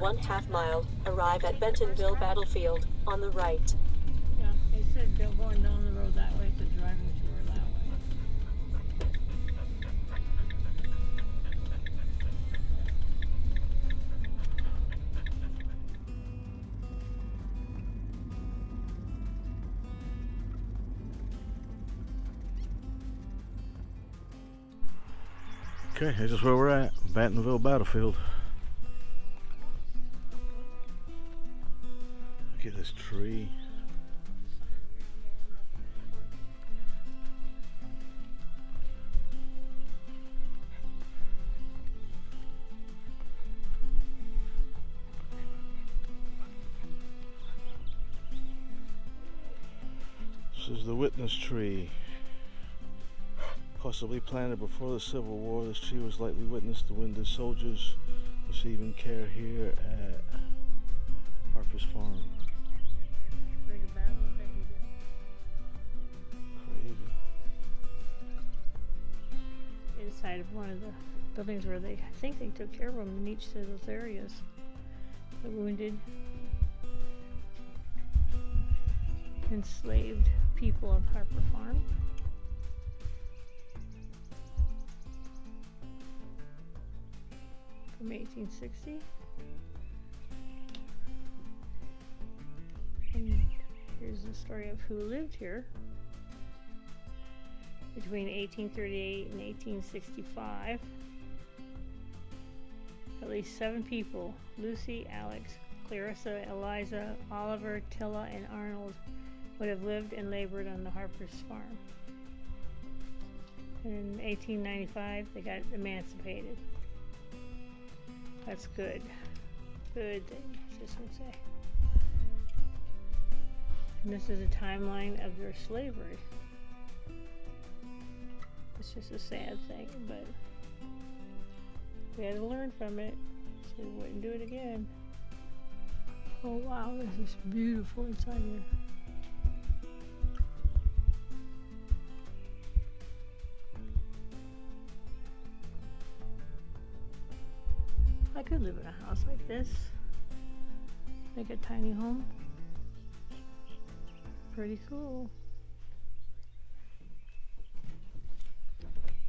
1/2 mile, arrive at Bentonville Battlefield, on the right. Yeah, they said they're going down the road that way, it's a driving tour that way. Okay, this is where we're at, Bentonville Battlefield. Look at this tree. This is the witness tree. Possibly planted before the Civil War, this tree was likely witness to wounded soldiers receiving care here at Harper's Farm. Where the battle of Bentonville. Crazy. Inside of one of the buildings where I think they took care of them in each of those areas. The wounded, enslaved people of Harper Farm. From 1860. And here's the story of who lived here between 1838 and 1865. At least 7 people, Lucy, Alex, Clarissa, Eliza, Oliver, Tilla, and Arnold, would have lived and labored on the Harper's Farm. And in 1895, they got emancipated. That's good. Good thing, just would say. And this is a timeline of their slavery. It's just a sad thing, but we had to learn from it so we wouldn't do it again. Oh wow, this is beautiful inside here. I could live in a house like this. Make a tiny home. Pretty cool.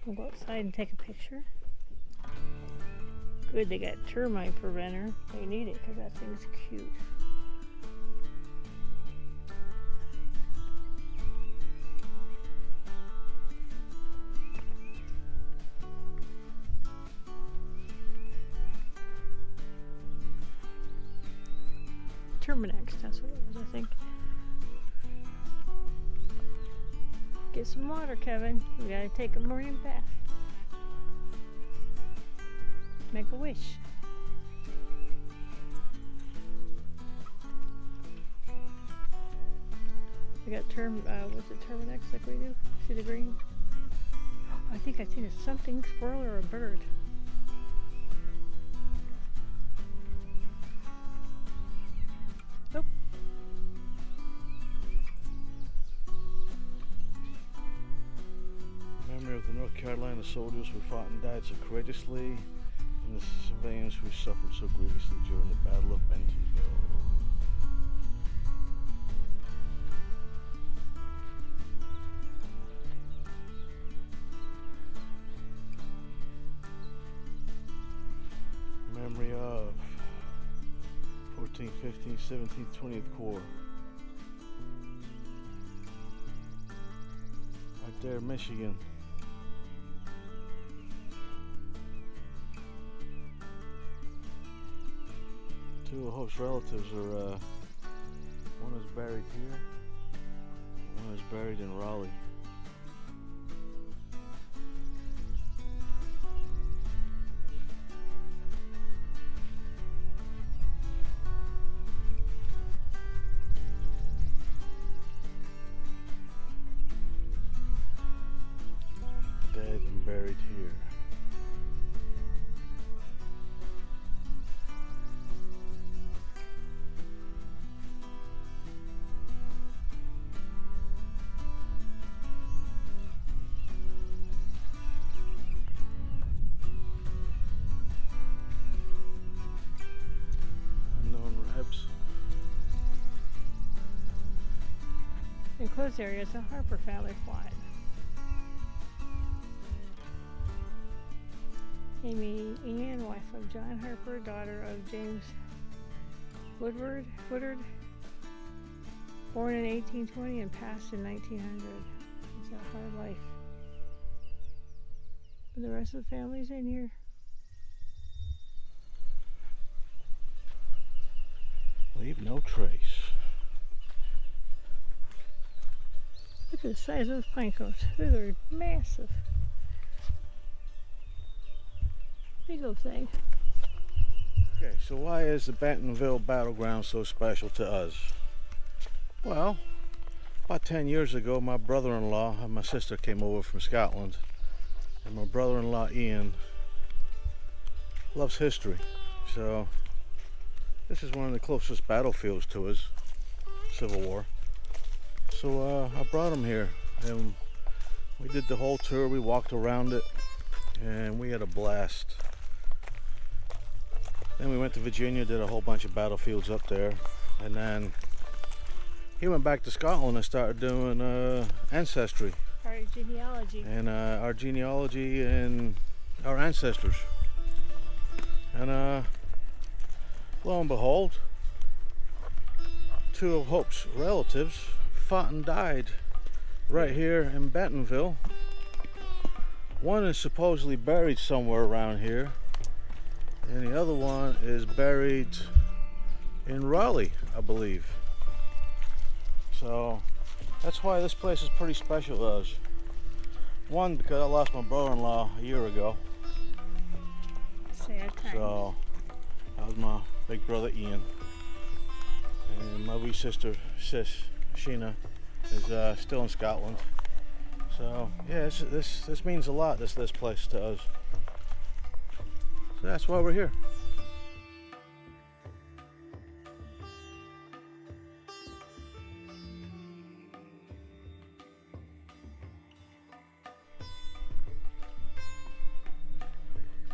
We'll go outside and take a picture. Good, they got termite preventer. They need it because that thing's cute. Terminex, that's what it was, I think. Get some water, Kevin. You gotta take a marine bath. Make a wish. I got what's it, Terminex like we do? See the green? I think I seen it's something, squirrel or a bird. Nope. Memory of the North Carolina soldiers who fought and died so courageously, and the civilians who suffered so grievously during the Battle of Bentonville. Memory of 14th, 15th, 17th, 20th Corps. Right there, Michigan. Two of Hope's relatives are, one is buried here, one is buried in Raleigh. Dead and buried here. proposed area is the Harper family plot. Amy Ann, wife of John Harper, daughter of James Woodward, born in 1820 and passed in 1900. It's a hard life. But the rest of the family's in here. Leave no trace. Look at the size of those pine cones. They're massive. Big old thing. Okay, so why is the Bentonville Battleground so special to us? Well, about 10 years ago, my brother-in-law and my sister came over from Scotland, and my brother-in-law Ian loves history, so this is one of the closest battlefields to us, Civil War. So I brought him here, and we did the whole tour. We walked around it, and we had a blast. Then we went to Virginia, did a whole bunch of battlefields up there, and then he went back to Scotland and started doing ancestry. Our genealogy. And our genealogy and our ancestors. And lo and behold, two of Hope's relatives fought and died right here in Bentonville. One is supposedly buried somewhere around here, and the other one is buried in Raleigh, I believe. So that's why this place is pretty special to us. One, because I lost my brother-in-law a year ago. Sad time. So that was my big brother Ian. And my wee sister, Sheena, is still in Scotland. So yeah, this means a lot, this place to us. So that's why we're here.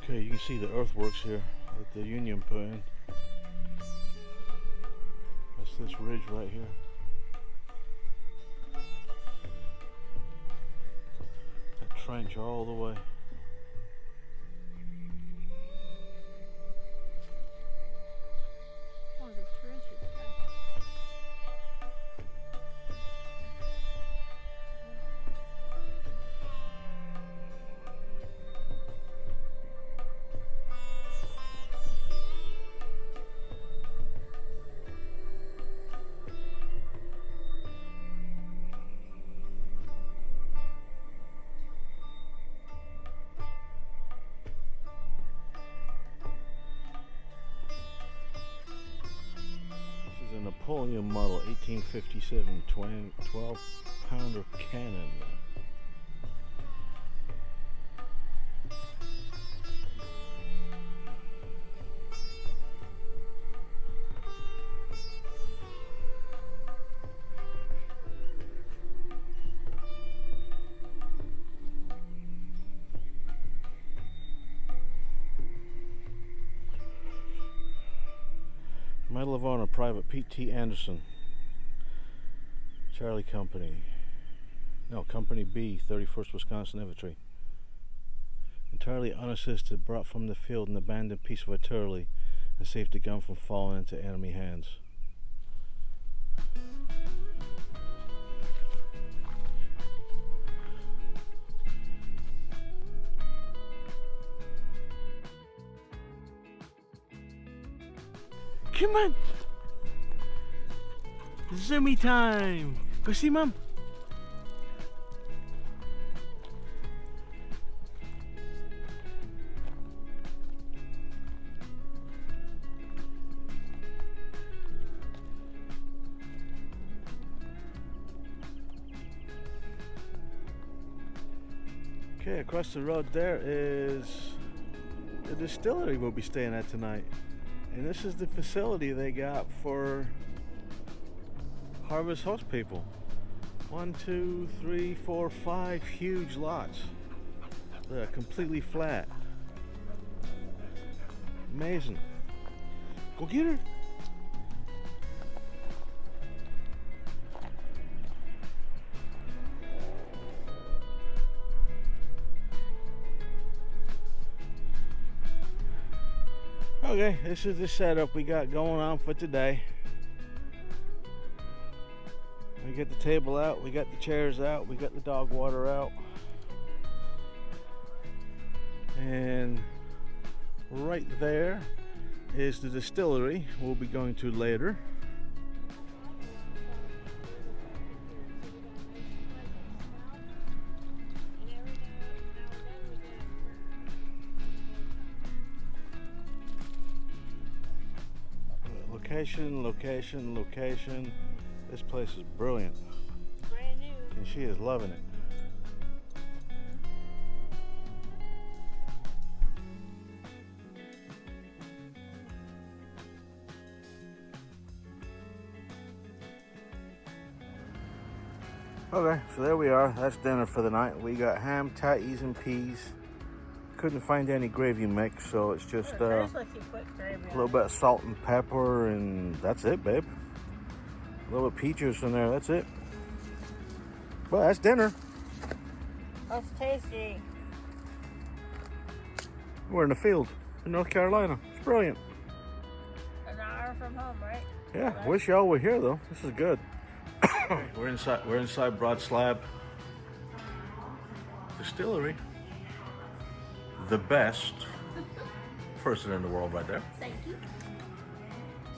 Okay, you can see the earthworks here that the Union put in. That's this ridge right here. That trench all the way. Oh, the trenches. Napoleon model 1857 12-pounder cannon. Medal of Honor, Private P.T. Anderson, Charlie Company. No, Company B, 31st Wisconsin Infantry. Entirely unassisted, brought from the field an abandoned piece of artillery and saved the gun from falling into enemy hands. Come on! Zoomy time! Go see Mom! Okay, across the road there is the distillery we'll be staying at tonight. And this is the facility they got for Harvest Host people. 1, 2, 3, 4, 5 huge lots. They're completely flat. Amazing. Go get her. Okay, this is the setup we got going on for today. We got the table out, we got the chairs out, we got the dog water out. And right there is the distillery we'll be going to later. Location, location, location. This place is brilliant. Brand new. And she is loving it. Okay, so there we are. That's dinner for the night. We got ham, tatties, and peas. Couldn't find any gravy mix, so it's just a little bit of salt and pepper, and that's it, babe. A little bit of peach juice in there, that's it. Well, that's dinner. That's tasty. We're in the field in North Carolina. It's brilliant. An hour from home, right? Yeah, wish y'all were here though. This is good. We're inside Broad Slab Distillery. The best person in the world right there. Thank you.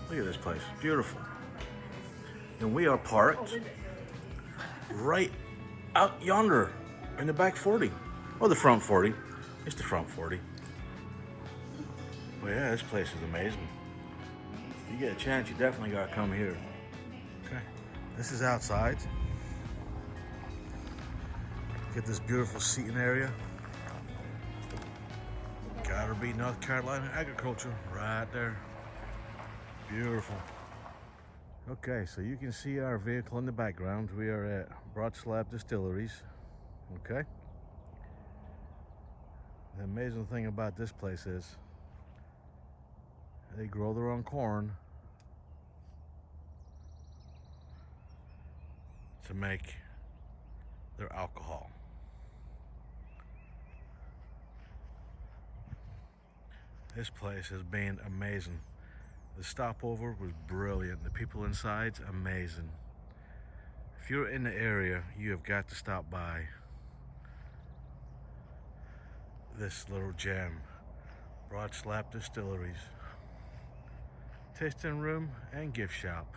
Look at this place, beautiful. And we are parked right out yonder in the back 40, or the front 40. It's the front 40. But yeah, this place is amazing. If you get a chance, you definitely gotta come here. Okay, this is outside. Get this beautiful seating area. Gotta be North Carolina agriculture right there. Beautiful. Okay, so you can see our vehicle in the background. We are at Broad Slab Distilleries. Okay. The amazing thing about this place is they grow their own corn to make their alcohol. This place has been amazing. The stopover was brilliant. The people inside's amazing. If you're in the area, you have got to stop by this little gem, Broad Slab Distilleries. Tasting room and gift shop.